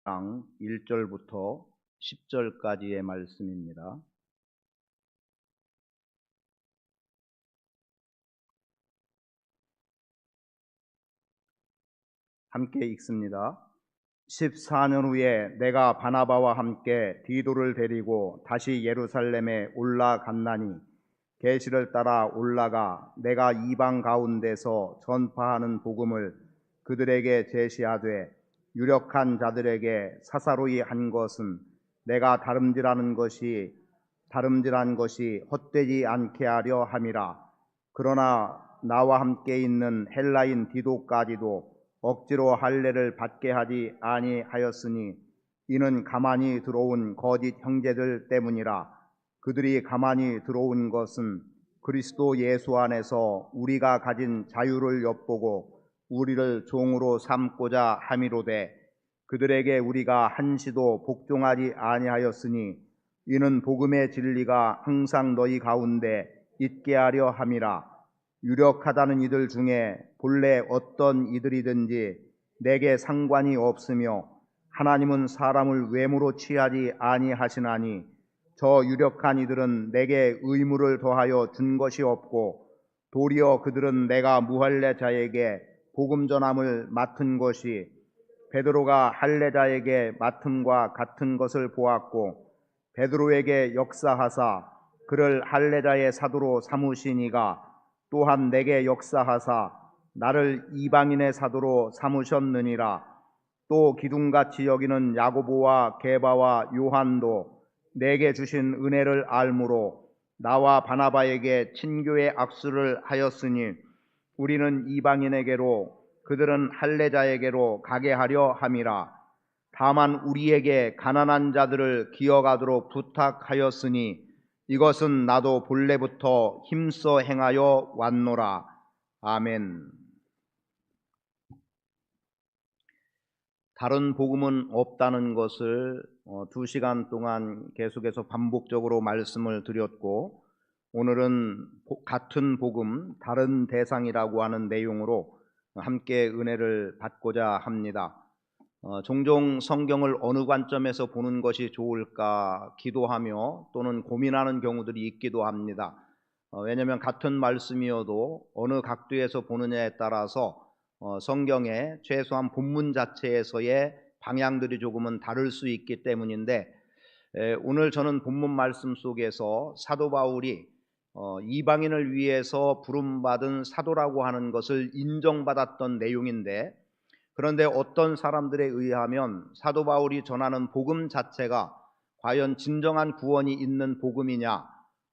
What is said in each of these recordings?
장 1절부터 10절까지의 말씀입니다. 함께 읽습니다. 14년 후에 내가 바나바와 함께 디도를 데리고 다시 예루살렘에 올라갔나니 계시를 따라 올라가 내가 이방 가운데서 전파하는 복음을 그들에게 제시하되 유력한 자들에게 사사로이 한 것은 내가 다름질한 것이 헛되지 않게 하려 함이라. 그러나 나와 함께 있는 헬라인 디도까지도 억지로 할례를 받게 하지 아니하였으니 이는 가만히 들어온 거짓 형제들 때문이라. 그들이 가만히 들어온 것은 그리스도 예수 안에서 우리가 가진 자유를 엿보고 우리를 종으로 삼고자 함이로되 그들에게 우리가 한시도 복종하지 아니하였으니 이는 복음의 진리가 항상 너희 가운데 있게 하려 함이라. 유력하다는 이들 중에 본래 어떤 이들이든지 내게 상관이 없으며 하나님은 사람을 외모로 취하지 아니하시나니 저 유력한 이들은 내게 의무를 더하여 준 것이 없고 도리어 그들은 내가 무할례자에게 복음 전함을 맡은 것이 베드로가 할례자에게 맡음과 같은 것을 보았고 베드로에게 역사하사 그를 할례자의 사도로 삼으시니가 또한 내게 역사하사 나를 이방인의 사도로 삼으셨느니라. 또 기둥같이 여기는 야고보와 게바와 요한도 내게 주신 은혜를 알므로 나와 바나바에게 친교의 악수를 하였으니 우리는 이방인에게로 그들은 할례자에게로 가게 하려 함이라. 다만 우리에게 가난한 자들을 기억하도록 부탁하였으니 이것은 나도 본래부터 힘써 행하여 왔노라. 아멘. 다른 복음은 없다는 것을 2시간 동안 계속해서 반복적으로 말씀을 드렸고 오늘은 같은 복음, 다른 대상이라고 하는 내용으로 함께 은혜를 받고자 합니다. 종종 성경을 어느 관점에서 보는 것이 좋을까 기도하며 또는 고민하는 경우들이 있기도 합니다. 왜냐하면 같은 말씀이어도 어느 각도에서 보느냐에 따라서 성경의 최소한 본문 자체에서의 방향들이 조금은 다를 수 있기 때문인데 오늘 저는 본문 말씀 속에서 사도 바울이 이방인을 위해서 부름받은 사도라고 하는 것을 인정받았던 내용인데 그런데 어떤 사람들에 의하면 사도 바울이 전하는 복음 자체가 과연 진정한 구원이 있는 복음이냐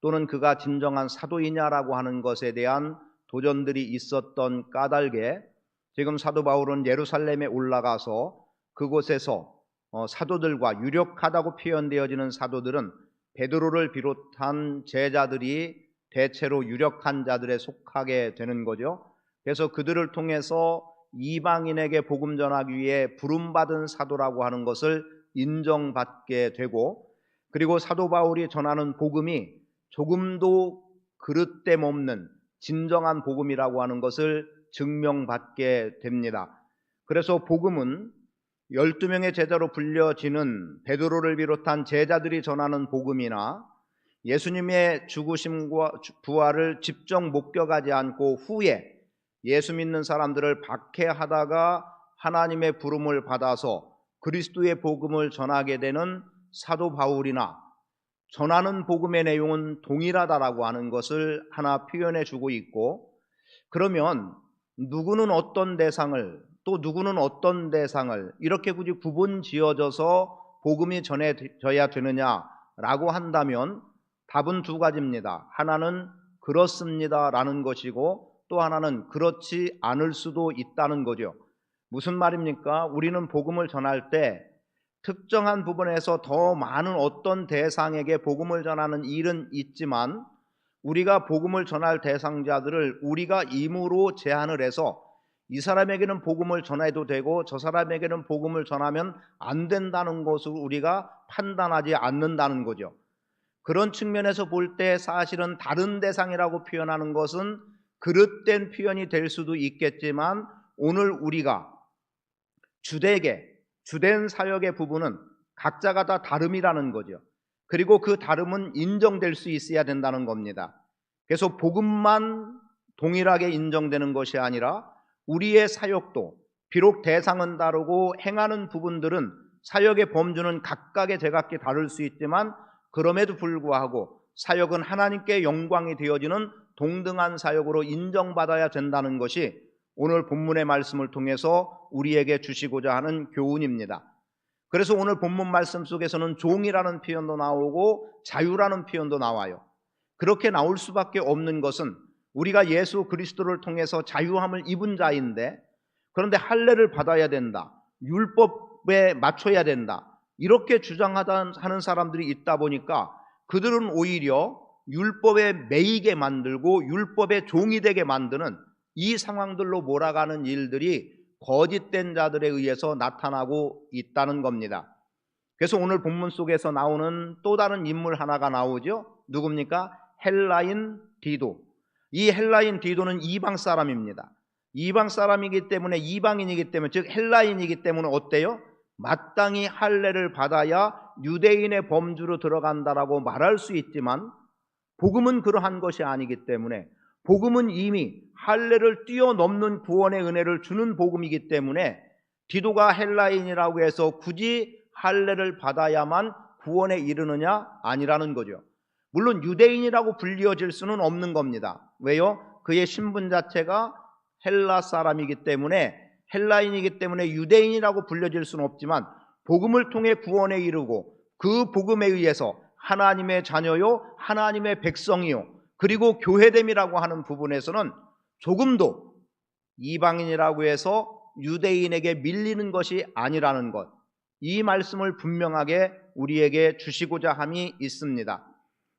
또는 그가 진정한 사도이냐라고 하는 것에 대한 도전들이 있었던 까닭에 지금 사도 바울은 예루살렘에 올라가서 그곳에서 사도들과 유력하다고 표현되어지는 사도들은 베드로를 비롯한 제자들이 대체로 유력한 자들에 속하게 되는 거죠. 그래서 그들을 통해서 이방인에게 복음 전하기 위해 부름받은 사도라고 하는 것을 인정받게 되고 그리고 사도 바울이 전하는 복음이 조금도 그릇됨 없는 진정한 복음이라고 하는 것을 증명받게 됩니다. 그래서 복음은 12명의 제자로 불려지는 베드로를 비롯한 제자들이 전하는 복음이나 예수님의 죽으심과 부활을 직접 목격하지 않고 후에 예수 믿는 사람들을 박해하다가 하나님의 부름을 받아서 그리스도의 복음을 전하게 되는 사도 바울이나 전하는 복음의 내용은 동일하다라고 하는 것을 하나 표현해 주고 있고 그러면 누구는 어떤 대상을 또 누구는 어떤 대상을 이렇게 굳이 구분 지어져서 복음이 전해져야 되느냐라고 한다면 답은 두 가지입니다. 하나는 그렇습니다라는 것이고 또 하나는 그렇지 않을 수도 있다는 거죠. 무슨 말입니까? 우리는 복음을 전할 때 특정한 부분에서 더 많은 어떤 대상에게 복음을 전하는 일은 있지만 우리가 복음을 전할 대상자들을 우리가 임으로 제한을 해서 이 사람에게는 복음을 전해도 되고 저 사람에게는 복음을 전하면 안 된다는 것을 우리가 판단하지 않는다는 거죠. 그런 측면에서 볼 때 사실은 다른 대상이라고 표현하는 것은 그릇된 표현이 될 수도 있겠지만 오늘 우리가 주되게 주된 사역의 부분은 각자가 다 다름이라는 거죠. 그리고 그 다름은 인정될 수 있어야 된다는 겁니다. 그래서 복음만 동일하게 인정되는 것이 아니라 우리의 사역도 비록 대상은 다르고 행하는 부분들은 사역의 범주는 각각의 제각기 다를 수 있지만 그럼에도 불구하고 사역은 하나님께 영광이 되어지는 동등한 사역으로 인정받아야 된다는 것이 오늘 본문의 말씀을 통해서 우리에게 주시고자 하는 교훈입니다. 그래서 오늘 본문 말씀 속에서는 종이라는 표현도 나오고 자유라는 표현도 나와요. 그렇게 나올 수밖에 없는 것은 우리가 예수 그리스도를 통해서 자유함을 입은 자인데, 그런데 할례를 받아야 된다, 율법에 맞춰야 된다, 이렇게 주장하는 사람들이 있다 보니까 그들은 오히려 율법에 매이게 만들고 율법의 종이 되게 만드는 이 상황들로 몰아가는 일들이 거짓된 자들에 의해서 나타나고 있다는 겁니다. 그래서 오늘 본문 속에서 나오는 또 다른 인물 하나가 나오죠. 누굽니까? 헬라인 디도. 이 헬라인 디도는 이방 사람입니다. 이방 사람이기 때문에, 이방인이기 때문에, 즉 헬라인이기 때문에 어때요? 마땅히 할례를 받아야 유대인의 범주로 들어간다라고 말할 수 있지만 복음은 그러한 것이 아니기 때문에, 복음은 이미 할례를 뛰어넘는 구원의 은혜를 주는 복음이기 때문에 디도가 헬라인이라고 해서 굳이 할례를 받아야만 구원에 이르느냐? 아니라는 거죠. 물론 유대인이라고 불리어질 수는 없는 겁니다. 왜요? 그의 신분 자체가 헬라 사람이기 때문에, 헬라인이기 때문에 유대인이라고 불려질 수는 없지만 복음을 통해 구원에 이르고 그 복음에 의해서 하나님의 자녀요, 하나님의 백성이요, 그리고 교회됨이라고 하는 부분에서는 조금도 이방인이라고 해서 유대인에게 밀리는 것이 아니라는 것, 이 말씀을 분명하게 우리에게 주시고자 함이 있습니다.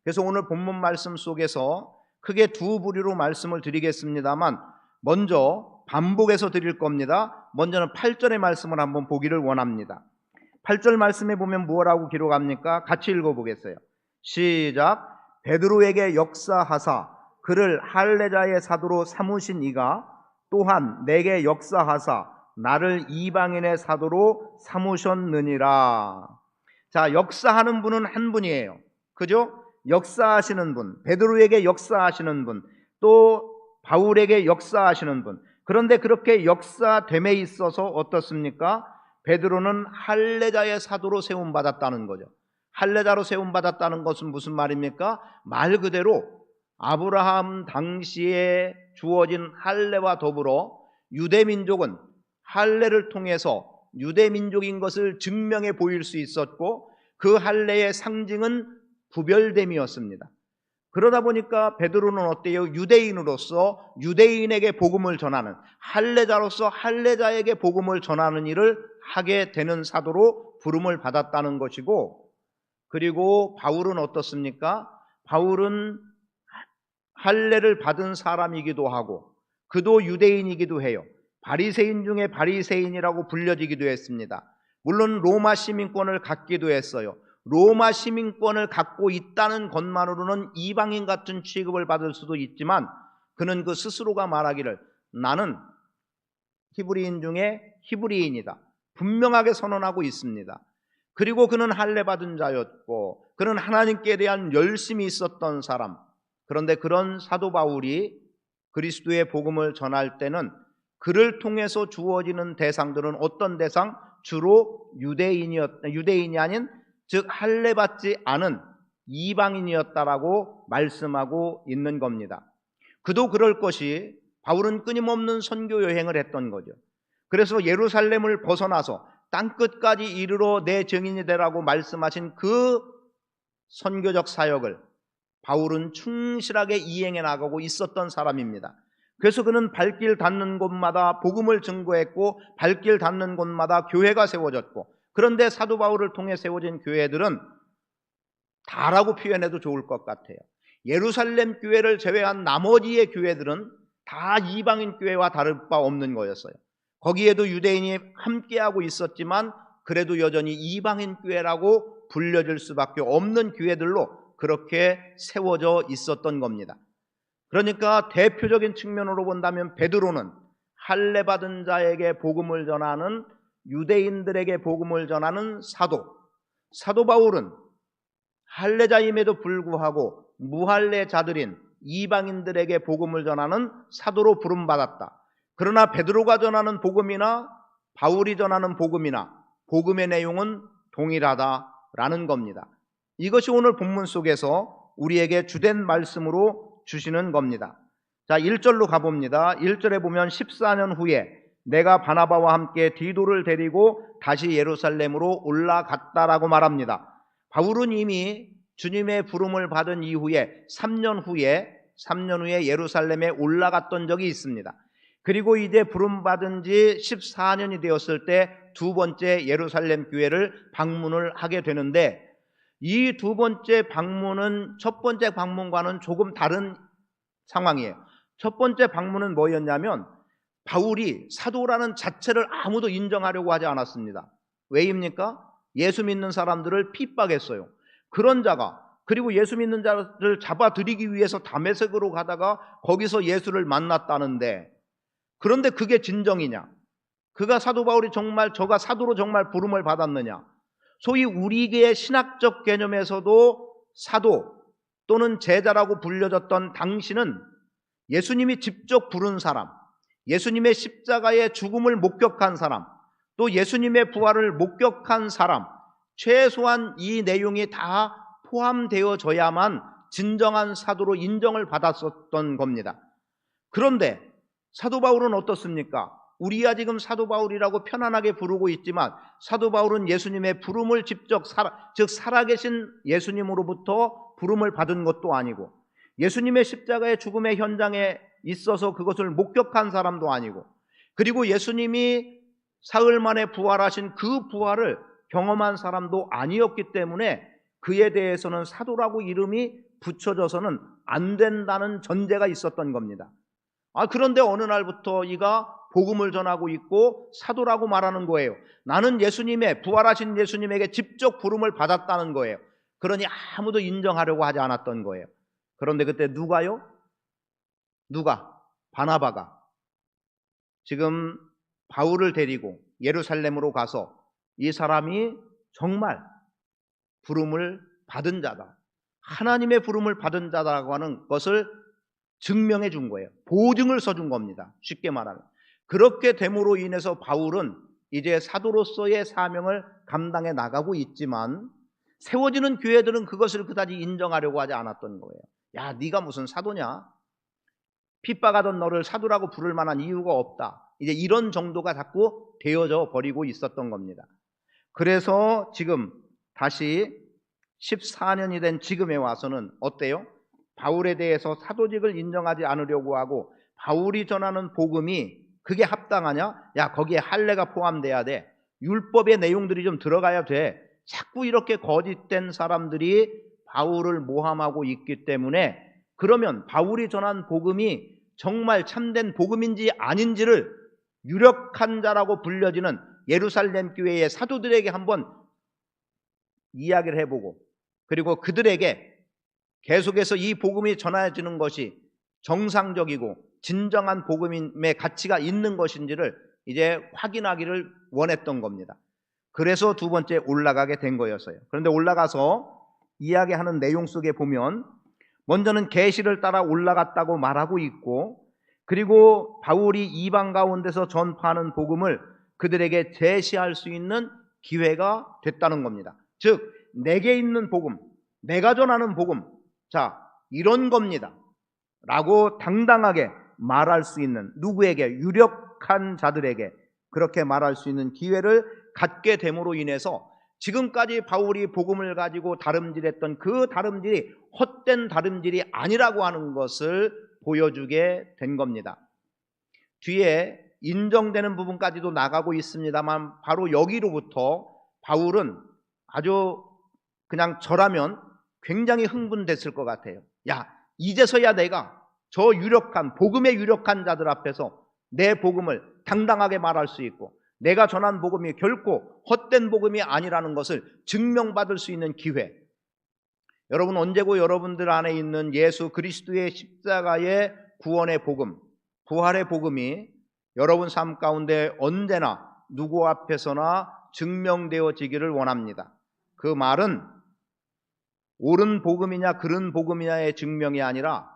그래서 오늘 본문 말씀 속에서 크게 두 부류로 말씀을 드리겠습니다만, 먼저 반복해서 드릴 겁니다. 먼저는 8절의 말씀을 한번 보기를 원합니다. 8절 말씀에 보면 무엇라고 기록합니까? 같이 읽어보겠어요. 시작. 베드로에게 역사하사 그를 할례자의 사도로 삼으신 이가 또한 내게 역사하사 나를 이방인의 사도로 삼으셨느니라. 자, 역사하는 분은 한 분이에요. 그죠? 역사하시는 분, 베드로에게 역사하시는 분, 또 바울에게 역사하시는 분. 그런데 그렇게 역사됨에 있어서 어떻습니까? 베드로는 할례자의 사도로 세움받았다는 거죠. 할례자로 세움받았다는 것은 무슨 말입니까? 말 그대로 아브라함 당시에 주어진 할례와 더불어 유대민족은 할례를 통해서 유대민족인 것을 증명해 보일 수 있었고, 그 할례의 상징은 구별됨이었습니다. 그러다 보니까 베드로는 어때요? 유대인으로서 유대인에게 복음을 전하는, 할례자로서 할례자에게 복음을 전하는 일을 하게 되는 사도로 부름을 받았다는 것이고, 그리고 바울은 어떻습니까? 바울은 할례를 받은 사람이기도 하고 그도 유대인이기도 해요. 바리새인 중에 바리새인이라고 불려지기도 했습니다. 물론 로마 시민권을 갖기도 했어요. 로마 시민권을 갖고 있다는 것만으로는 이방인 같은 취급을 받을 수도 있지만, 그는 그 스스로가 말하기를 나는 히브리인 중에 히브리인이다 분명하게 선언하고 있습니다. 그리고 그는 할례 받은 자였고 그는 하나님께 대한 열심이 있었던 사람. 그런데 그런 사도 바울이 그리스도의 복음을 전할 때는 그를 통해서 주어지는 대상들은 어떤 대상? 주로 유대인이 아닌, 즉 할례 받지 않은 이방인이었다라고 말씀하고 있는 겁니다. 그도 그럴 것이, 바울은 끊임없는 선교 여행을 했던 거죠. 그래서 예루살렘을 벗어나서 땅끝까지 이르러 내 증인이 되라고 말씀하신 그 선교적 사역을 바울은 충실하게 이행해 나가고 있었던 사람입니다. 그래서 그는 발길 닿는 곳마다 복음을 증거했고 발길 닿는 곳마다 교회가 세워졌고, 그런데 사도 바울을 통해 세워진 교회들은 다라고 표현해도 좋을 것 같아요. 예루살렘 교회를 제외한 나머지의 교회들은 다 이방인 교회와 다를 바 없는 거였어요. 거기에도 유대인이 함께하고 있었지만 그래도 여전히 이방인 교회라고 불려질 수밖에 없는 교회들로 그렇게 세워져 있었던 겁니다. 그러니까 대표적인 측면으로 본다면 베드로는 할례 받은 자에게 복음을 전하는 유대인들에게 복음을 전하는 사도 바울은 할례자임에도 불구하고 무할례자들인 이방인들에게 복음을 전하는 사도로 부름받았다. 그러나 베드로가 전하는 복음이나 바울이 전하는 복음이나 복음의 내용은 동일하다라는 겁니다. 이것이 오늘 본문 속에서 우리에게 주된 말씀으로 주시는 겁니다. 자, 1절로 가봅니다. 1절에 보면 14년 후에 내가 바나바와 함께 디도를 데리고 다시 예루살렘으로 올라갔다라고 말합니다. 바울은 이미 주님의 부름을 받은 이후에 3년 후에 예루살렘에 올라갔던 적이 있습니다. 그리고 이제 부름받은 지 14년이 되었을 때 두 번째 예루살렘 교회를 방문을 하게 되는데, 이 두 번째 방문은 첫 번째 방문과는 조금 다른 상황이에요. 첫 번째 방문은 뭐였냐면 바울이 사도라는 자체를 아무도 인정하려고 하지 않았습니다. 왜입니까? 예수 믿는 사람들을 핍박했어요. 그런 자가, 그리고 예수 믿는 자를 잡아들이기 위해서 다메섹으로 가다가 거기서 예수를 만났다는데, 그런데 그게 진정이냐? 그가 사도 바울이 정말 저가 사도로 정말 부름을 받았느냐? 소위 우리의 신학적 개념에서도 사도 또는 제자라고 불려졌던 당신은 예수님이 직접 부른 사람, 예수님의 십자가의 죽음을 목격한 사람, 또 예수님의 부활을 목격한 사람, 최소한 이 내용이 다 포함되어져야만 진정한 사도로 인정을 받았었던 겁니다. 그런데 사도 바울은 어떻습니까? 우리야 지금 사도 바울이라고 편안하게 부르고 있지만 사도 바울은 예수님의 부름을 직접 즉 살아계신 예수님으로부터 부름을 받은 것도 아니고, 예수님의 십자가의 죽음의 현장에 있어서 그것을 목격한 사람도 아니고, 그리고 예수님이 사흘 만에 부활하신 그 부활을 경험한 사람도 아니었기 때문에 그에 대해서는 사도라고 이름이 붙여져서는 안 된다는 전제가 있었던 겁니다. 그런데 어느 날부터 이가 복음을 전하고 있고 사도라고 말하는 거예요. 나는 예수님의 부활하신 예수님에게 직접 부름을 받았다는 거예요. 그러니 아무도 인정하려고 하지 않았던 거예요. 그런데 그때 누가요? 바나바가 지금 바울을 데리고 예루살렘으로 가서 이 사람이 정말 부름을 받은 자다, 하나님의 부름을 받은 자다라고 하는 것을 증명해 준 거예요. 보증을 써준 겁니다. 쉽게 말하면. 그렇게 됨으로 인해서 바울은 이제 사도로서의 사명을 감당해 나가고 있지만, 세워지는 교회들은 그것을 그다지 인정하려고 하지 않았던 거예요. 야, 네가 무슨 사도냐? 핍박하던 너를 사도라고 부를 만한 이유가 없다. 이제 이런 정도가 자꾸 되어져 버리고 있었던 겁니다. 그래서 지금 다시 14년이 된 지금에 와서는 어때요? 바울에 대해서 사도직을 인정하지 않으려고 하고, 바울이 전하는 복음이 그게 합당하냐? 야, 거기에 할례가 포함돼야 돼. 율법의 내용들이 좀 들어가야 돼. 자꾸 이렇게 거짓된 사람들이 바울을 모함하고 있기 때문에, 그러면 바울이 전한 복음이 정말 참된 복음인지 아닌지를 유력한 자라고 불려지는 예루살렘 교회의 사도들에게 한번 이야기를 해보고, 그리고 그들에게 계속해서 이 복음이 전해지는 것이 정상적이고 진정한 복음의 가치가 있는 것인지를 이제 확인하기를 원했던 겁니다. 그래서 두 번째 올라가게 된 거였어요. 그런데 올라가서 이야기하는 내용 속에 보면 먼저는 계시를 따라 올라갔다고 말하고 있고, 그리고 바울이 이방 가운데서 전파하는 복음을 그들에게 제시할 수 있는 기회가 됐다는 겁니다. 즉 내게 있는 복음, 내가 전하는 복음, 자 이런 겁니다 라고 당당하게 말할 수 있는, 누구에게? 유력한 자들에게 그렇게 말할 수 있는 기회를 갖게 됨으로 인해서 지금까지 바울이 복음을 가지고 다름질했던 그 다름질이 헛된 다름질이 아니라고 하는 것을 보여주게 된 겁니다. 뒤에 인정되는 부분까지도 나가고 있습니다만, 바로 여기로부터 바울은 아주 그냥 저라면 굉장히 흥분됐을 것 같아요. 야, 이제서야 내가 저 유력한, 복음의 유력한 자들 앞에서 내 복음을 당당하게 말할 수 있고, 내가 전한 복음이 결코 헛된 복음이 아니라는 것을 증명받을 수 있는 기회. 여러분, 언제고 여러분들 안에 있는 예수 그리스도의 십자가의 구원의 복음, 부활의 복음이 여러분 삶 가운데 언제나 누구 앞에서나 증명되어지기를 원합니다. 그 말은 옳은 복음이냐 그른 복음이냐의 증명이 아니라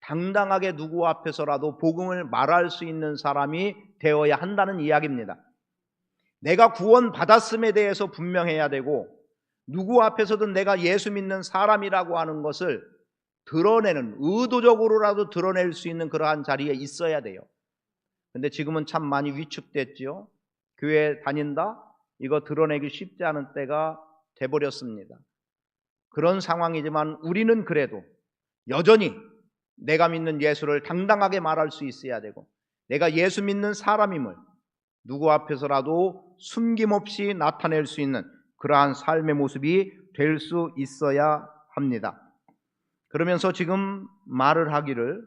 당당하게 누구 앞에서라도 복음을 말할 수 있는 사람이 되어야 한다는 이야기입니다. 내가 구원받았음에 대해서 분명해야 되고 누구 앞에서든 내가 예수 믿는 사람이라고 하는 것을 드러내는, 의도적으로라도 드러낼 수 있는 그러한 자리에 있어야 돼요. 근데 지금은 참 많이 위축됐지요. 교회 다닌다? 이거 드러내기 쉽지 않은 때가 돼버렸습니다. 그런 상황이지만 우리는 그래도 여전히 내가 믿는 예수를 당당하게 말할 수 있어야 되고 내가 예수 믿는 사람임을 누구 앞에서라도 숨김없이 나타낼 수 있는 그러한 삶의 모습이 될 수 있어야 합니다. 그러면서 지금 말을 하기를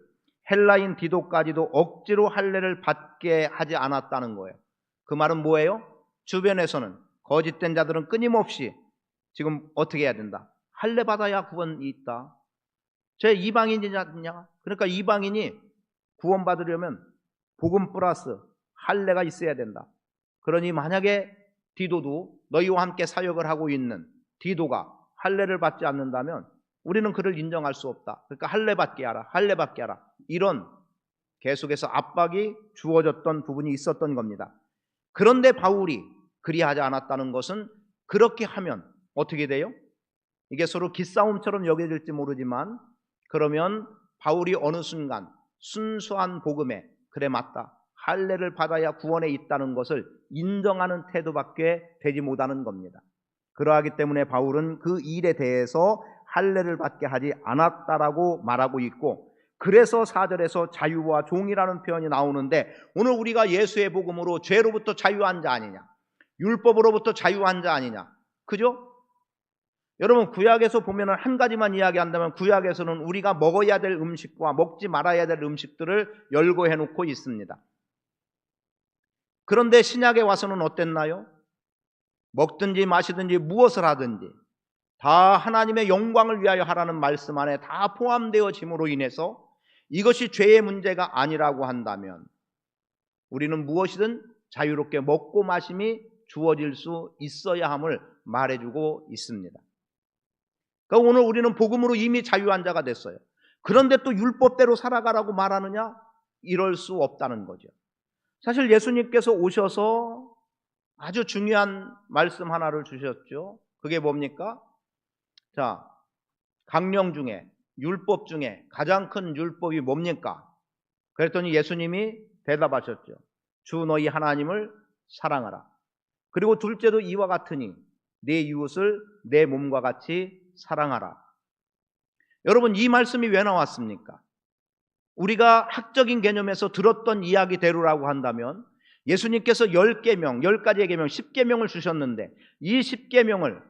헬라인 디도까지도 억지로 할례를 받게 하지 않았다는 거예요. 그 말은 뭐예요? 주변에서는 거짓된 자들은 끊임없이 지금 어떻게 해야 된다? 할례 받아야 구원이 있다. 제 이방인이냐? 그러니까 이방인이 구원받으려면 복음 플러스 할례가 있어야 된다. 그러니 만약에 디도도 너희와 함께 사역을 하고 있는 디도가 할례를 받지 않는다면 우리는 그를 인정할 수 없다. 그러니까 할례 받게 하라. 할례 받게 하라. 이런 계속해서 압박이 주어졌던 부분이 있었던 겁니다. 그런데 바울이 그리하지 않았다는 것은 그렇게 하면 어떻게 돼요? 이게 서로 기싸움처럼 여겨질지 모르지만 그러면 바울이 어느 순간 순수한 복음에 그래 맞다. 할례를 받아야 구원에 있다는 것을 인정하는 태도밖에 되지 못하는 겁니다. 그러하기 때문에 바울은 그 일에 대해서 할례를 받게 하지 않았다라고 말하고 있고 그래서 4절에서 자유와 종이라는 표현이 나오는데 오늘 우리가 예수의 복음으로 죄로부터 자유한 자 아니냐? 율법으로부터 자유한 자 아니냐? 그죠? 여러분 구약에서 보면 한 가지만 이야기한다면 구약에서는 우리가 먹어야 될 음식과 먹지 말아야 될 음식들을 열거해 놓고 있습니다. 그런데 신약에 와서는 어땠나요? 먹든지 마시든지 무엇을 하든지 다 하나님의 영광을 위하여 하라는 말씀 안에 다 포함되어짐으로 인해서 이것이 죄의 문제가 아니라고 한다면 우리는 무엇이든 자유롭게 먹고 마심이 주어질 수 있어야 함을 말해주고 있습니다. 그러니까 오늘 우리는 복음으로 이미 자유한 자가 됐어요. 그런데 또 율법대로 살아가라고 말하느냐? 이럴 수 없다는 거죠. 사실 예수님께서 오셔서 아주 중요한 말씀 하나를 주셨죠. 그게 뭡니까? 자, 강령 중에 율법 중에 가장 큰 율법이 뭡니까? 그랬더니 예수님이 대답하셨죠. 주 너희 하나님을 사랑하라. 그리고 둘째도 이와 같으니 내 이웃을 내 몸과 같이 사랑하라. 여러분 이 말씀이 왜 나왔습니까? 우리가 학적인 개념에서 들었던 이야기대로라고 한다면 예수님께서 10계명, 10가지의 계명, 10계명을 주셨는데 이 10계명을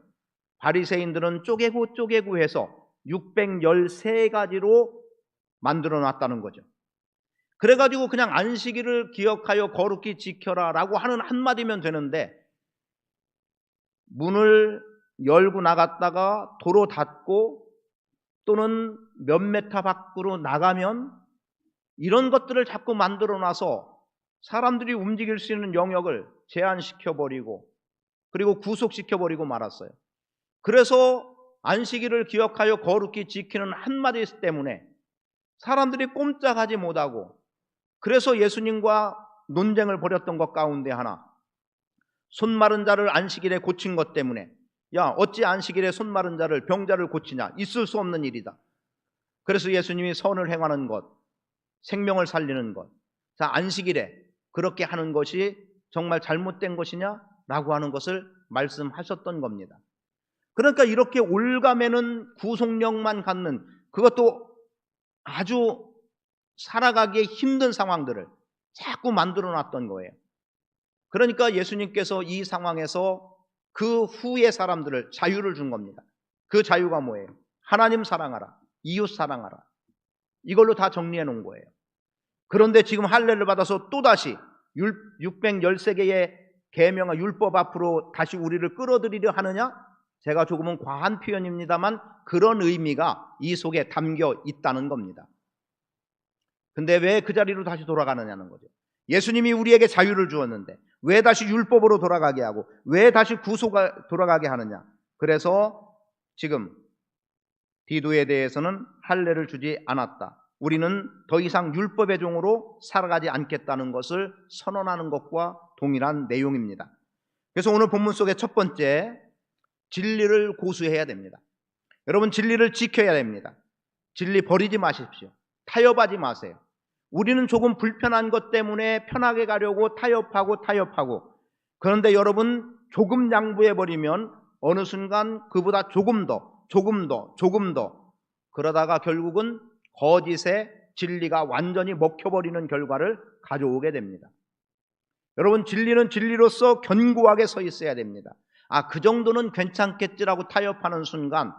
바리새인들은 쪼개고 해서 613가지로 만들어 놨다는 거죠. 그래가지고 그냥 안식일을 기억하여 거룩히 지켜라 라고 하는 한마디면 되는데 문을 열고 나갔다가 도로 닫고 또는 몇 메타 밖으로 나가면 이런 것들을 자꾸 만들어 놔서 사람들이 움직일 수 있는 영역을 제한시켜버리고 그리고 구속시켜버리고 말았어요. 그래서 안식일을 기억하여 거룩히 지키는 한마디 때문에 사람들이 꼼짝하지 못하고 그래서 예수님과 논쟁을 벌였던 것 가운데 하나 손 마른 자를 안식일에 고친 것 때문에 야 어찌 안식일에 손 마른 자를 병자를 고치냐 있을 수 없는 일이다. 그래서 예수님이 선을 행하는 것 생명을 살리는 것 자 안식일에 그렇게 하는 것이 정말 잘못된 것이냐 라고 하는 것을 말씀하셨던 겁니다. 그러니까 이렇게 올가매는 구속력만 갖는 그것도 아주 살아가기에 힘든 상황들을 자꾸 만들어 놨던 거예요. 그러니까 예수님께서 이 상황에서 그 후의 사람들을 자유를 준 겁니다. 그 자유가 뭐예요? 하나님 사랑하라, 이웃 사랑하라. 이걸로 다 정리해 놓은 거예요. 그런데 지금 할례를 받아서 또다시 613개의 계명과 율법 앞으로 다시 우리를 끌어들이려 하느냐? 제가 조금은 과한 표현입니다만 그런 의미가 이 속에 담겨 있다는 겁니다. 근데 왜 그 자리로 다시 돌아가느냐는 거죠. 예수님이 우리에게 자유를 주었는데 왜 다시 율법으로 돌아가게 하고 왜 다시 구속을 돌아가게 하느냐. 그래서 지금 디도에 대해서는 할례를 주지 않았다. 우리는 더 이상 율법의 종으로 살아가지 않겠다는 것을 선언하는 것과 동일한 내용입니다. 그래서 오늘 본문 속의 첫 번째, 진리를 고수해야 됩니다. 여러분, 진리를 지켜야 됩니다. 진리 버리지 마십시오. 타협하지 마세요. 우리는 조금 불편한 것 때문에 편하게 가려고 타협하고 그런데 여러분, 조금 양보해버리면 어느 순간 그보다 조금 더 그러다가 결국은 거짓의 진리가 완전히 먹혀버리는 결과를 가져오게 됩니다. 여러분, 진리는 진리로서 견고하게 서 있어야 됩니다. 그 정도는 괜찮겠지라고 타협하는 순간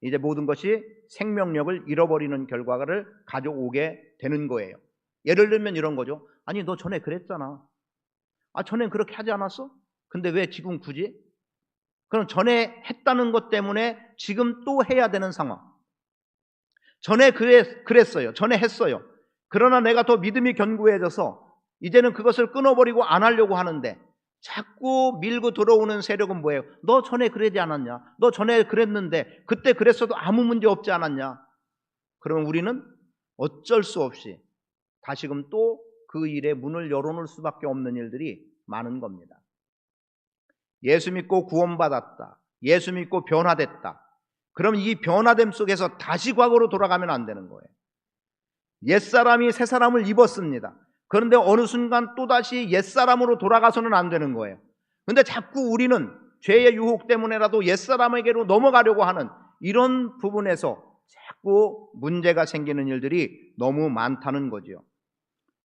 이제 모든 것이 생명력을 잃어버리는 결과를 가져오게 되는 거예요. 예를 들면 이런 거죠. 아니, 너 전에 그랬잖아. 전엔 그렇게 하지 않았어? 근데 왜 지금 굳이? 그럼 전에 했다는 것 때문에 지금 또 해야 되는 상황. 전에 그랬어요. 전에 했어요. 그러나 내가 더 믿음이 견고해져서 이제는 그것을 끊어버리고 안 하려고 하는데 자꾸 밀고 들어오는 세력은 뭐예요? 너 전에 그러지 않았냐? 너 전에 그랬는데 그때 그랬어도 아무 문제 없지 않았냐? 그러면 우리는 어쩔 수 없이 다시금 또 그 일에 문을 열어놓을 수밖에 없는 일들이 많은 겁니다. 예수 믿고 구원받았다. 예수 믿고 변화됐다. 그럼 이 변화됨 속에서 다시 과거로 돌아가면 안 되는 거예요. 옛사람이 새사람을 입었습니다. 그런데 어느 순간 또다시 옛사람으로 돌아가서는 안 되는 거예요. 그런데 자꾸 우리는 죄의 유혹 때문에라도 옛사람에게로 넘어가려고 하는 이런 부분에서 자꾸 문제가 생기는 일들이 너무 많다는 거죠.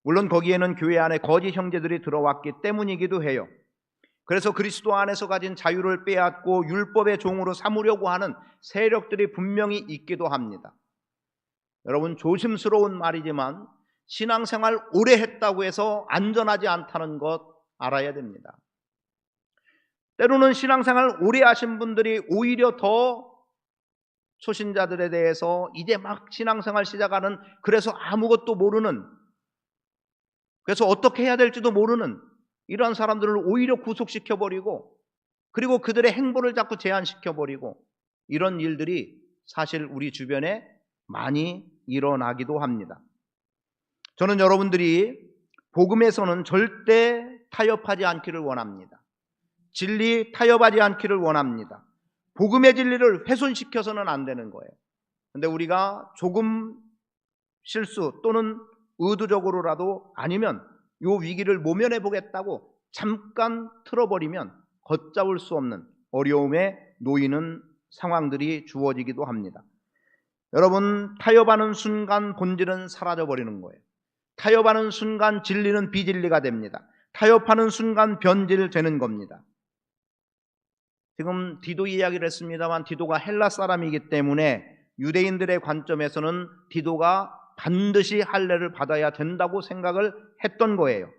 물론 거기에는 교회 안에 거짓 형제들이 들어왔기 때문이기도 해요. 그래서 그리스도 안에서 가진 자유를 빼앗고 율법의 종으로 삼으려고 하는 세력들이 분명히 있기도 합니다. 여러분, 조심스러운 말이지만 신앙생활 오래 했다고 해서 안전하지 않다는 것 알아야 됩니다. 때로는 신앙생활 오래 하신 분들이 오히려 더 초신자들에 대해서 이제 막 신앙생활 시작하는, 그래서 아무것도 모르는, 그래서 어떻게 해야 될지도 모르는 이러한 사람들을 오히려 구속시켜버리고 그리고 그들의 행보를 자꾸 제한시켜버리고 이런 일들이 사실 우리 주변에 많이 일어나기도 합니다. 저는 여러분들이 복음에서는 절대 타협하지 않기를 원합니다. 진리 타협하지 않기를 원합니다. 복음의 진리를 훼손시켜서는 안 되는 거예요. 그런데 우리가 조금 실수 또는 의도적으로라도 아니면 이 위기를 모면해 보겠다고 잠깐 틀어버리면 걷잡을 수 없는 어려움에 놓이는 상황들이 주어지기도 합니다. 여러분, 타협하는 순간 본질은 사라져버리는 거예요. 타협하는 순간 진리는 비진리가 됩니다. 타협하는 순간 변질되는 겁니다. 지금 디도 이야기를 했습니다만 디도가 헬라 사람이기 때문에 유대인들의 관점에서는 디도가 반드시 할례를 받아야 된다고 생각을 했던 거예요.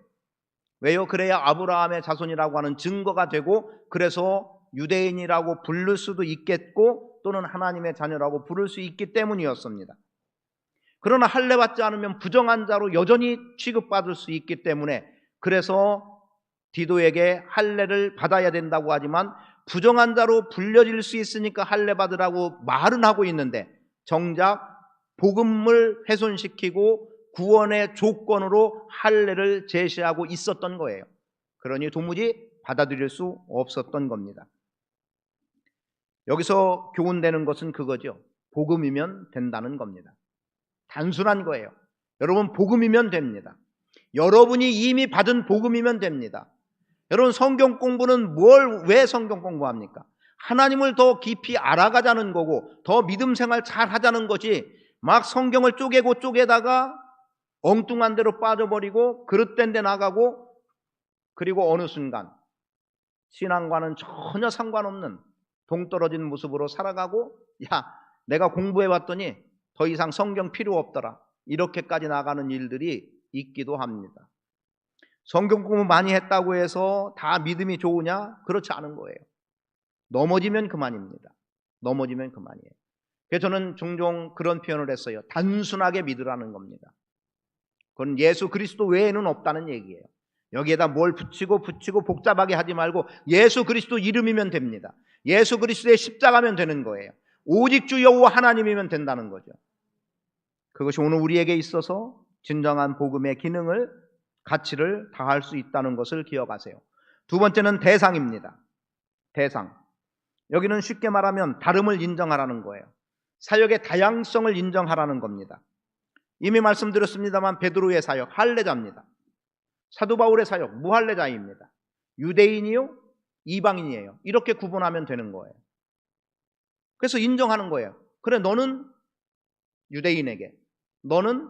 왜요? 그래야 아브라함의 자손이라고 하는 증거가 되고 그래서 유대인이라고 부를 수도 있겠고 또는 하나님의 자녀라고 부를 수 있기 때문이었습니다. 그러나 할례 받지 않으면 부정한 자로 여전히 취급받을 수 있기 때문에 그래서 디도에게 할례를 받아야 된다고 하지만 부정한 자로 불려질 수 있으니까 할례 받으라고 말은 하고 있는데 정작 복음을 훼손시키고 구원의 조건으로 할례를 제시하고 있었던 거예요. 그러니 도무지 받아들일 수 없었던 겁니다. 여기서 교훈되는 것은 그거죠. 복음이면 된다는 겁니다. 단순한 거예요. 여러분, 복음이면 됩니다. 여러분이 이미 받은 복음이면 됩니다. 여러분, 성경 공부는 왜 성경 공부합니까? 하나님을 더 깊이 알아가자는 거고 더 믿음 생활 잘 하자는 거지 막 성경을 쪼개다가 엉뚱한 데로 빠져버리고 그릇된 데 나가고 그리고 어느 순간 신앙과는 전혀 상관없는 동떨어진 모습으로 살아가고 내가 공부해봤더니 더 이상 성경 필요 없더라 이렇게까지 나가는 일들이 있기도 합니다. 성경 공부 많이 했다고 해서 다 믿음이 좋으냐? 그렇지 않은 거예요. 넘어지면 그만입니다. 넘어지면 그만이에요. 그래서 저는 종종 그런 표현을 했어요. 단순하게 믿으라는 겁니다. 그건 예수 그리스도 외에는 없다는 얘기예요. 여기에다 뭘 붙이고 복잡하게 하지 말고 예수 그리스도 이름이면 됩니다. 예수 그리스도의 십자가면 되는 거예요. 오직 주 여호와 하나님이면 된다는 거죠. 그것이 오늘 우리에게 있어서 진정한 복음의 기능을, 가치를 다할 수 있다는 것을 기억하세요. 두 번째는 대상입니다. 대상. 여기는 쉽게 말하면 다름을 인정하라는 거예요. 사역의 다양성을 인정하라는 겁니다. 이미 말씀드렸습니다만 베드로의 사역 할례자입니다. 사도 바울의 사역 무할례자입니다. 유대인이요 이방인이에요. 이렇게 구분하면 되는 거예요. 그래서 인정하는 거예요. 그래, 너는 유대인에게, 너는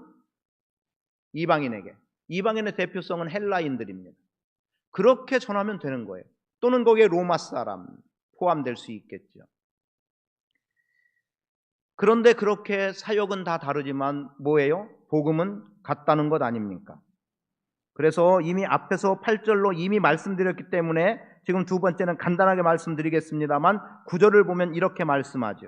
이방인에게. 이방인의 대표성은 헬라인들입니다. 그렇게 전하면 되는 거예요. 또는 거기에 로마 사람 포함될 수 있겠죠. 그런데 그렇게 사역은 다 다르지만 뭐예요? 복음은 같다는 것 아닙니까? 그래서 이미 앞에서 8절로 이미 말씀드렸기 때문에 지금 두 번째는 간단하게 말씀드리겠습니다만 9절을 보면 이렇게 말씀하죠.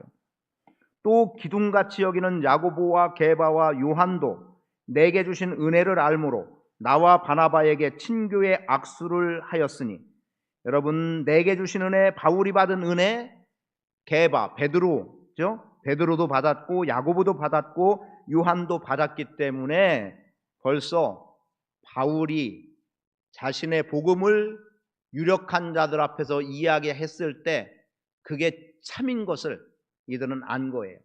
또 기둥같이 여기는 야고보와 게바와 요한도 내게 주신 은혜를 알므로 나와 바나바에게 친교의 악수를 하였으니, 여러분, 내게 주신 은혜, 바울이 받은 은혜, 게바, 베드로죠? 베드로도 받았고 야고보도 받았고 요한도 받았기 때문에 벌써 바울이 자신의 복음을 유력한 자들 앞에서 이야기했을 때 그게 참인 것을 이들은 안 거예요.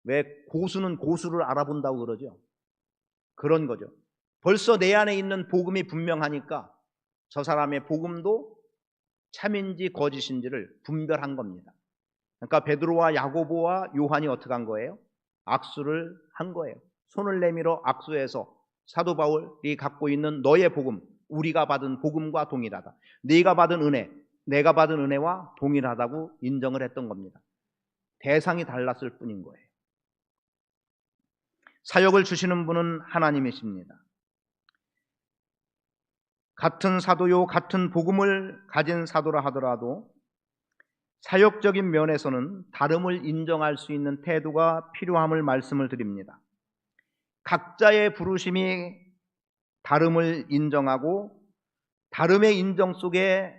왜 고수는 고수를 알아본다고 그러죠? 그런 거죠. 벌써 내 안에 있는 복음이 분명하니까 저 사람의 복음도 참인지 거짓인지를 분별한 겁니다. 그러니까 베드로와 야고보와 요한이 어떻게 한 거예요? 악수를 한 거예요. 손을 내밀어 악수해서 사도 바울이 갖고 있는 너의 복음, 우리가 받은 복음과 동일하다. 네가 받은 은혜, 내가 받은 은혜와 동일하다고 인정을 했던 겁니다. 대상이 달랐을 뿐인 거예요. 사역을 주시는 분은 하나님이십니다. 같은 사도요, 같은 복음을 가진 사도라 하더라도 사역적인 면에서는 다름을 인정할 수 있는 태도가 필요함을 말씀을 드립니다. 각자의 부르심이 다름을 인정하고 다름의 인정 속에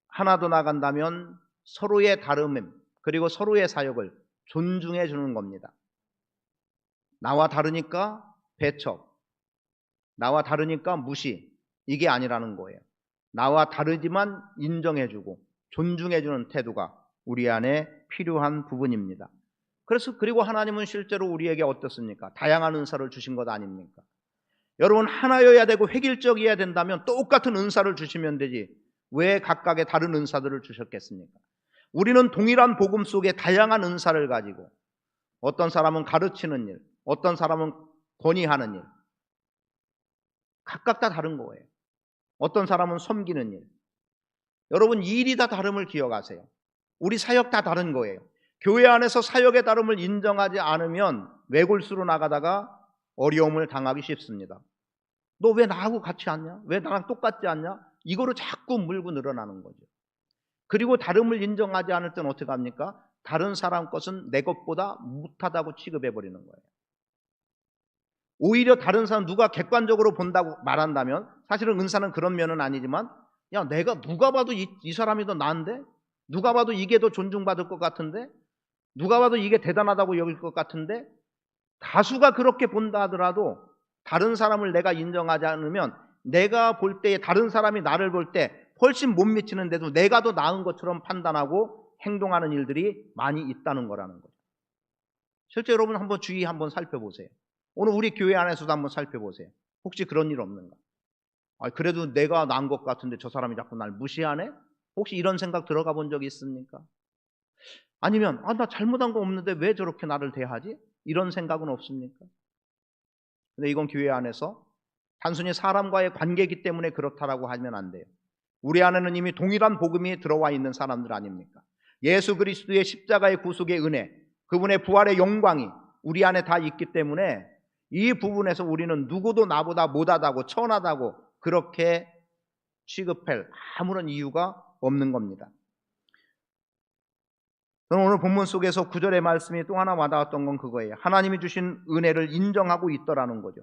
하나 더 나간다면 서로의 다름 그리고 서로의 사역을 존중해 주는 겁니다. 나와 다르니까 배척, 나와 다르니까 무시, 이게 아니라는 거예요. 나와 다르지만 인정해주고 존중해주는 태도가 우리 안에 필요한 부분입니다. 그래서 그리고 하나님은 실제로 우리에게 어떻습니까? 다양한 은사를 주신 것 아닙니까? 여러분, 하나여야 되고 획일적이어야 된다면 똑같은 은사를 주시면 되지 왜 각각의 다른 은사들을 주셨겠습니까? 우리는 동일한 복음 속에 다양한 은사를 가지고 어떤 사람은 가르치는 일, 어떤 사람은 권위하는 일, 각각 다 다른 거예요. 어떤 사람은 섬기는 일. 여러분, 이 일이 다 다름을 기억하세요. 우리 사역 다 다른 거예요. 교회 안에서 사역의 다름을 인정하지 않으면 외골수로 나가다가 어려움을 당하기 쉽습니다. 너 왜 나하고 같이 앉냐? 왜 나랑 똑같지 않냐? 이거로 자꾸 물고 늘어나는 거죠. 그리고 다름을 인정하지 않을 때는 어떻게 합니까? 다른 사람 것은 내 것보다 못하다고 취급해버리는 거예요. 오히려 다른 사람 누가 객관적으로 본다고 말한다면 사실은 은사는 그런 면은 아니지만 야, 내가 누가 봐도 이 사람이 더 나은데? 누가 봐도 이게 더 존중받을 것 같은데? 누가 봐도 이게 대단하다고 여길 것 같은데? 다수가 그렇게 본다 하더라도 다른 사람을 내가 인정하지 않으면 내가 볼 때 다른 사람이 나를 볼 때 훨씬 못 미치는데도 내가 더 나은 것처럼 판단하고 행동하는 일들이 많이 있다는 거라는 거죠. 실제 여러분 한번 주의 한번 살펴보세요. 오늘 우리 교회 안에서도 한번 살펴보세요. 혹시 그런 일 없는가? 그래도 내가 나은 것 같은데 저 사람이 자꾸 날 무시하네? 혹시 이런 생각 들어가 본 적이 있습니까? 아니면 나 잘못한 거 없는데 왜 저렇게 나를 대하지? 이런 생각은 없습니까? 근데 이건 교회 안에서 단순히 사람과의 관계이기 때문에 그렇다라고 하면 안 돼요. 우리 안에는 이미 동일한 복음이 들어와 있는 사람들 아닙니까? 예수 그리스도의 십자가의 구속의 은혜, 그분의 부활의 영광이 우리 안에 다 있기 때문에 이 부분에서 우리는 누구도 나보다 못하다고 천하다고 그렇게 취급할 아무런 이유가 없는 겁니다. 저는 오늘 본문 속에서 9절의 말씀이 또 하나 와닿았던 건 그거예요. 하나님이 주신 은혜를 인정하고 있더라는 거죠.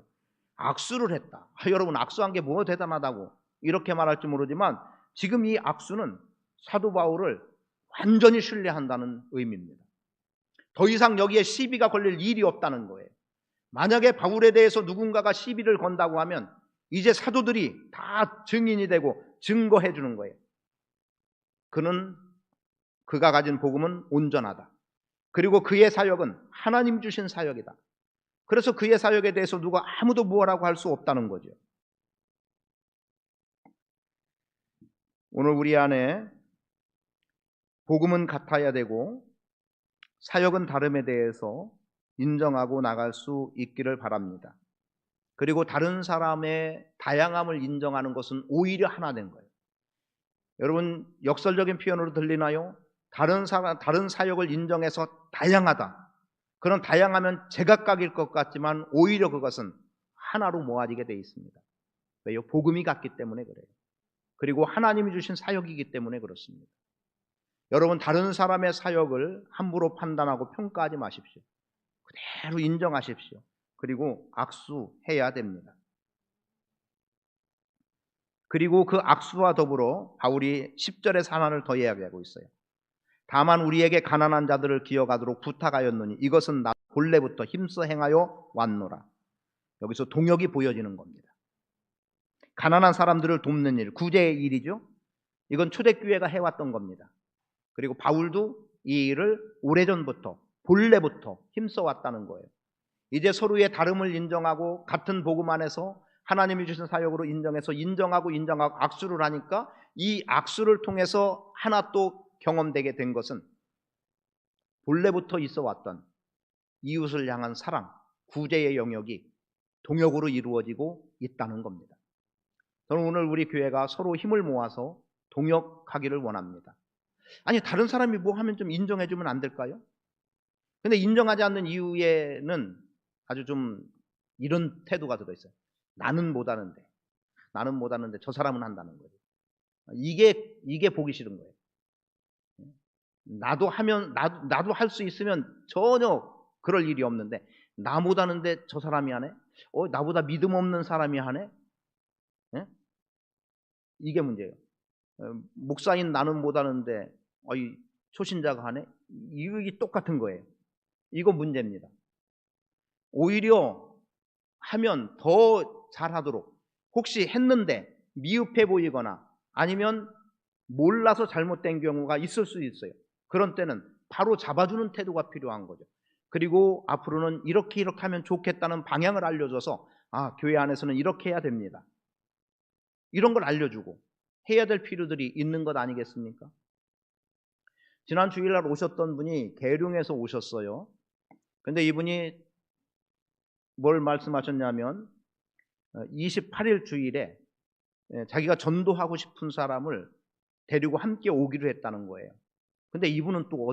악수를 했다. 여러분, 악수한 게 뭐 대단하다고 이렇게 말할지 모르지만 지금 이 악수는 사도 바울을 완전히 신뢰한다는 의미입니다. 더 이상 여기에 시비가 걸릴 일이 없다는 거예요. 만약에 바울에 대해서 누군가가 시비를 건다고 하면 이제 사도들이 다 증인이 되고 증거해 주는 거예요. 그가 가진 복음은 온전하다. 그리고 그의 사역은 하나님 주신 사역이다. 그래서 그의 사역에 대해서 누가 아무도 뭐라고 할 수 없다는 거죠. 오늘 우리 안에 복음은 같아야 되고 사역은 다름에 대해서 인정하고 나갈 수 있기를 바랍니다. 그리고 다른 사람의 다양함을 인정하는 것은 오히려 하나 된 거예요. 여러분, 역설적인 표현으로 들리나요? 다른 사역을 인정해서 다양하다. 그런 다양하면 제각각일 것 같지만 오히려 그것은 하나로 모아지게 되어 있습니다. 왜요? 복음이 같기 때문에 그래요. 그리고 하나님이 주신 사역이기 때문에 그렇습니다. 여러분, 다른 사람의 사역을 함부로 판단하고 평가하지 마십시오. 그대로 인정하십시오. 그리고 악수해야 됩니다. 그리고 그 악수와 더불어 바울이 10절에서 하나를 더 이야기하고 있어요. 다만 우리에게 가난한 자들을 기억하도록 부탁하였노니 이것은 나 본래부터 힘써 행하여 왔노라. 여기서 동역이 보여지는 겁니다. 가난한 사람들을 돕는 일, 구제의 일이죠. 이건 초대교회가 해왔던 겁니다. 그리고 바울도 이 일을 오래전부터 본래부터 힘써 왔다는 거예요. 이제 서로의 다름을 인정하고 같은 복음 안에서 하나님이 주신 사역으로 인정해서 인정하고 악수를 하니까 이 악수를 통해서 하나 또 경험되게 된 것은 본래부터 있어 왔던 이웃을 향한 사랑, 구제의 영역이 동역으로 이루어지고 있다는 겁니다. 저는 오늘 우리 교회가 서로 힘을 모아서 동역하기를 원합니다. 아니, 다른 사람이 뭐 하면 좀 인정해 주면 안 될까요? 근데 인정하지 않는 이유에는 아주 좀 이런 태도가 들어있어요. 나는 못하는데 저 사람은 한다는 거죠. 이게 보기 싫은 거예요. 나도 할 수 있으면 전혀 그럴 일이 없는데 나 못하는데 저 사람이 하네? 나보다 믿음 없는 사람이 하네? 예? 이게 문제예요. 목사인 나는 못하는데 이 초신자가 하네? 이게 똑같은 거예요. 이거 문제입니다. 오히려 하면 더 잘하도록, 혹시 했는데 미흡해 보이거나 아니면 몰라서 잘못된 경우가 있을 수 있어요. 그런 때는 바로 잡아주는 태도가 필요한 거죠. 그리고 앞으로는 이렇게 하면 좋겠다는 방향을 알려줘서 교회 안에서는 이렇게 해야 됩니다. 이런 걸 알려주고 해야 될 필요들이 있는 것 아니겠습니까? 지난 주일날 오셨던 분이 계룡에서 오셨어요. 근데 이분이 뭘 말씀하셨냐면 28일 주일에 자기가 전도하고 싶은 사람을 데리고 함께 오기로 했다는 거예요. 근데 이분은 또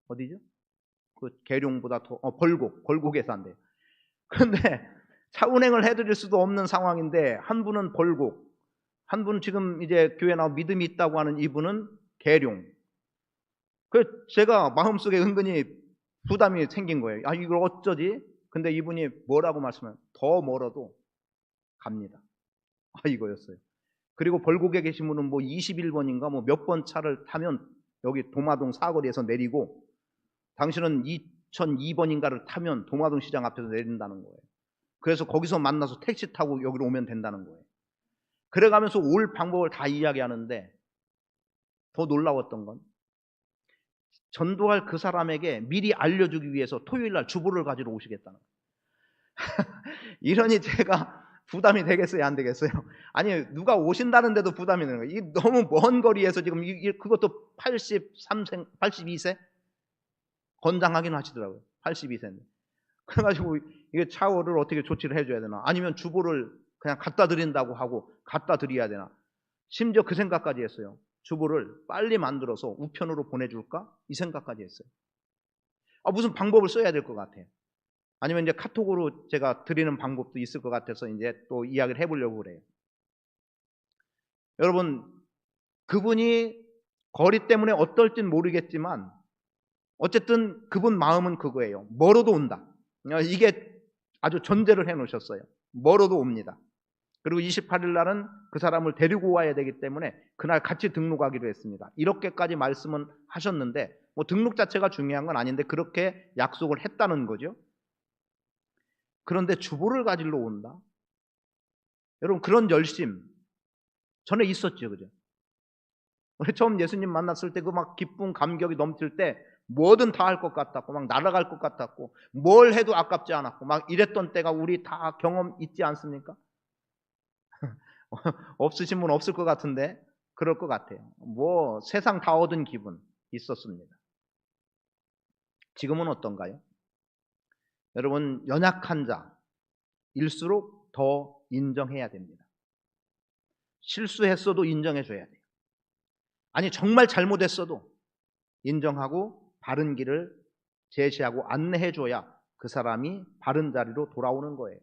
어디죠? 그 계룡보다 더 벌곡에 산대요. 근데 차 운행을 해드릴 수도 없는 상황인데 한 분은 벌곡, 한 분은 지금 이제 교회 나와 믿음이 있다고 하는 이분은 계룡. 그 제가 마음속에 은근히 부담이 생긴 거예요. 이걸 어쩌지? 근데 이분이 뭐라고 말씀하면 더 멀어도 갑니다. 이거였어요. 그리고 벌곡에 계신 분은 뭐 21번인가 뭐 몇 번 차를 타면 여기 도마동 사거리에서 내리고 당신은 2002번인가를 타면 도마동 시장 앞에서 내린다는 거예요. 그래서 거기서 만나서 택시 타고 여기로 오면 된다는 거예요. 그래가면서 올 방법을 다 이야기하는데 더 놀라웠던 건 전도할 그 사람에게 미리 알려주기 위해서 토요일날 주보를 가지러 오시겠다는 거예요. 이러니 제가 부담이 되겠어요, 안 되겠어요? 아니, 누가 오신다는데도 부담이 되는 거예요. 이 너무 먼 거리에서 지금 그것도 82세 권장하긴 하시더라고요. 82세인데. 그래가지고 이게 차를 어떻게 조치를 해줘야 되나? 아니면 주보를 그냥 갖다 드린다고 하고 갖다 드려야 되나? 심지어 그 생각까지 했어요. 주보를 빨리 만들어서 우편으로 보내줄까? 이 생각까지 했어요. 무슨 방법을 써야 될 것 같아요. 아니면 이제 카톡으로 제가 드리는 방법도 있을 것 같아서 이제 또 이야기를 해보려고 그래요. 여러분, 그분이 거리 때문에 어떨진 모르겠지만 어쨌든 그분 마음은 그거예요. 멀어도 온다. 이게 아주 전제를 해놓으셨어요. 멀어도 옵니다. 그리고 28일 날은 그 사람을 데리고 와야 되기 때문에 그날 같이 등록하기로 했습니다. 이렇게까지 말씀은 하셨는데 뭐 등록 자체가 중요한 건 아닌데 그렇게 약속을 했다는 거죠. 그런데 주보를 가지러 온다. 여러분 그런 열심 전에 있었죠, 그죠? 우리 처음 예수님 만났을 때 그 막 기쁨 감격이 넘칠 때 뭐든 다 할 것 같았고 막 날아갈 것 같았고 뭘 해도 아깝지 않았고 막 이랬던 때가 우리 다 경험 있지 않습니까? 없으신 분 없을 것 같은데 그럴 것 같아요. 뭐 세상 다 얻은 기분 있었습니다. 지금은 어떤가요? 여러분 연약한 자일수록 더 인정해야 됩니다. 실수했어도 인정해 줘야 돼요. 아니 정말 잘못했어도 인정하고 바른 길을 제시하고 안내해 줘야 그 사람이 바른 자리로 돌아오는 거예요.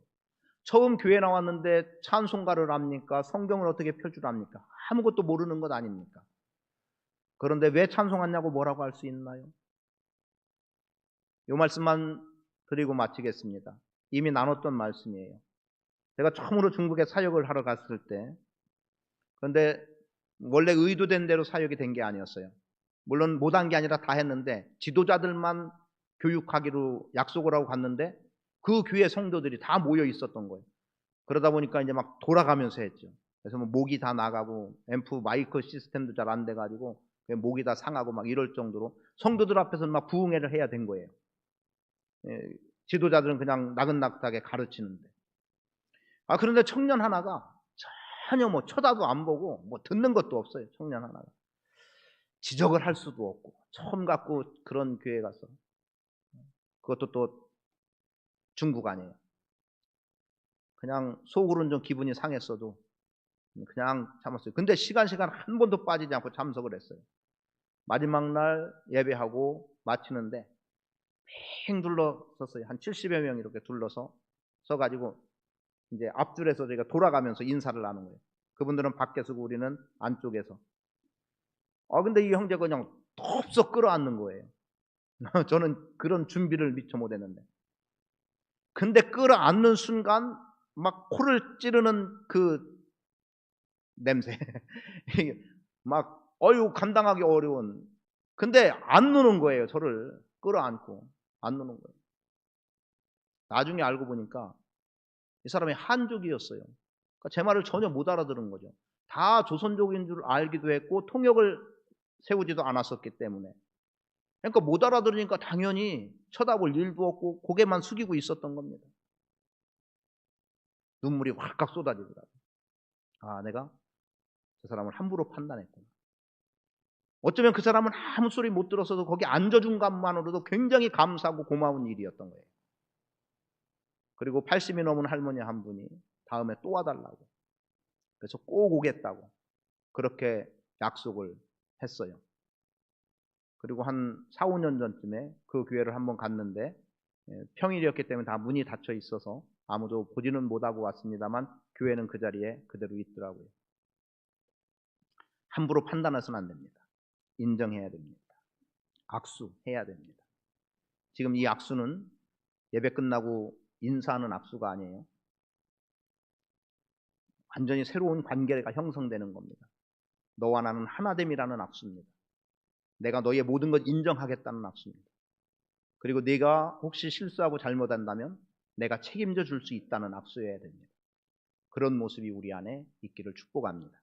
처음 교회 나왔는데 찬송가를 합니까? 성경을 어떻게 펼줄 압니까? 아무것도 모르는 것 아닙니까? 그런데 왜 찬송하냐고 뭐라고 할 수 있나요? 이 말씀만 드리고 마치겠습니다. 이미 나눴던 말씀이에요. 제가 처음으로 중국에 사역을 하러 갔을 때, 그런데 원래 의도된 대로 사역이 된 게 아니었어요. 물론 못한 게 아니라 다 했는데 지도자들만 교육하기로 약속을 하고 갔는데 그 교회 성도들이 다 모여 있었던 거예요. 그러다 보니까 이제 막 돌아가면서 했죠. 그래서 뭐 목이 다 나가고 앰프 마이크 시스템도 잘 안 돼가지고 목이 다 상하고 막 이럴 정도로 성도들 앞에서는 막 부흥회를 해야 된 거예요. 예, 지도자들은 그냥 나긋나긋하게 가르치는데. 그런데 청년 하나가 전혀 뭐 쳐다도 안 보고 뭐 듣는 것도 없어요. 청년 하나가. 지적을 할 수도 없고 처음 갖고 그런 교회 가서 그것도 또 중국 아니에요. 그냥 속으로는 좀 기분이 상했어도 그냥 참았어요. 근데 시간 한 번도 빠지지 않고 참석을 했어요. 마지막 날 예배하고 마치는데 팽 둘러섰어요. 한 70여 명 이렇게 둘러서 서가지고 이제 앞줄에서 저희가 돌아가면서 인사를 나눈 거예요. 그분들은 밖에서 우리는 안쪽에서. 근데 이 형제가 그냥 덥석 끌어안는 거예요. 저는 그런 준비를 미처 못했는데. 근데 끌어안는 순간 막 코를 찌르는 그 냄새. 막 감당하기 어려운. 근데 안 누는 거예요. 저를 끌어안고 안 누는 거예요. 나중에 알고 보니까 이 사람이 한족이었어요. 그러니까 제 말을 전혀 못 알아들은 거죠. 다 조선족인 줄 알기도 했고 통역을 세우지도 않았었기 때문에. 그러니까 못 알아들으니까 당연히 쳐다볼 일도 없고 고개만 숙이고 있었던 겁니다. 눈물이 확 쏟아지더라고요. 내가 저 사람을 함부로 판단했구나. 어쩌면 그 사람은 아무 소리 못 들었어도 거기 앉아준 것만으로도 굉장히 감사하고 고마운 일이었던 거예요. 그리고 80이 넘은 할머니 한 분이 다음에 또 와달라고, 그래서 꼭 오겠다고 그렇게 약속을 했어요. 그리고 한 4, 5년 전쯤에 그 교회를 한번 갔는데 평일이었기 때문에 다 문이 닫혀 있어서 아무도 보지는 못하고 왔습니다만 교회는 그 자리에 그대로 있더라고요. 함부로 판단해서는 안 됩니다. 인정해야 됩니다. 악수해야 됩니다. 지금 이 악수는 예배 끝나고 인사하는 악수가 아니에요. 완전히 새로운 관계가 형성되는 겁니다. 너와 나는 하나됨이라는 악수입니다. 내가 너의 모든 것 인정하겠다는 악수입니다. 그리고 네가 혹시 실수하고 잘못한다면 내가 책임져 줄 수 있다는 악수여야 됩니다. 그런 모습이 우리 안에 있기를 축복합니다.